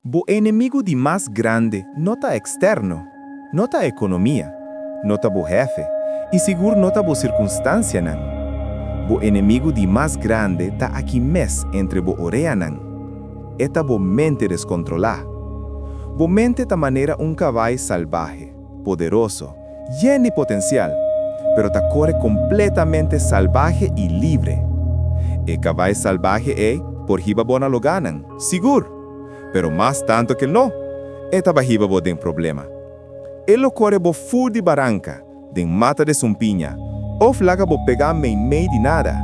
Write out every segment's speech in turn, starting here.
Bo inimigo de mais grande nota externo, nota economia, nota bo jefe, e seguro nota bo circunstância nan. Bo inimigo de mais grande tá aqui mes entre bo oreia nan. Eta bo mente descontrolar. Bo mente ta maneira cavalo salvaje, poderoso, lleno de potencial, pero ta corre completamente salvaje e livre. E cavalo salvaje por riba bona lo ganan, seguro. Pero mais tanto que não, eta bajiba bo den problema. Ele corre bo full de barranca, den mata de sumpinha, ou flaga bo pegar meio de nada.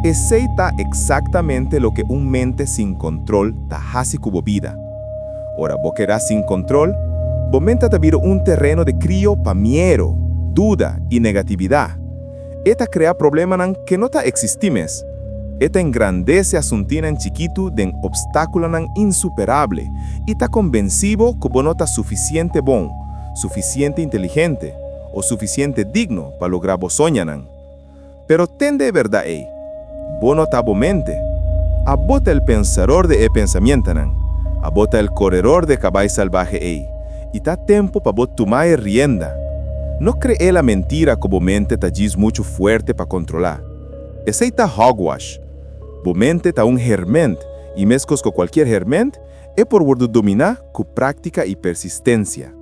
Esse tá exactamente lo que mente sin control ta hasi cubo vida. Ora bo queda sin control, bo mente ta vira terreno de crio pa miedo, duda e negatividad. Eta crea problema nan que no ta existimes. Eta engrandece asuntina en chiquito den obstáculo nan insuperable y ta convencido que no ta suficiente bon, suficiente inteligente o suficiente digno para lograr bo soñanan. Pero ten de verdad bono ta bo mente. Abota el pensador de pensamiento nan. Abota el corredor de caballo salvaje y ta tempo pa bo tomar rienda. No cree la mentira que bo mente ta diz mucho fuerte pa controlar. Esse ta hogwash. Bo mente ta germent, y mescos con cualquier germent, por dominar con práctica y persistencia.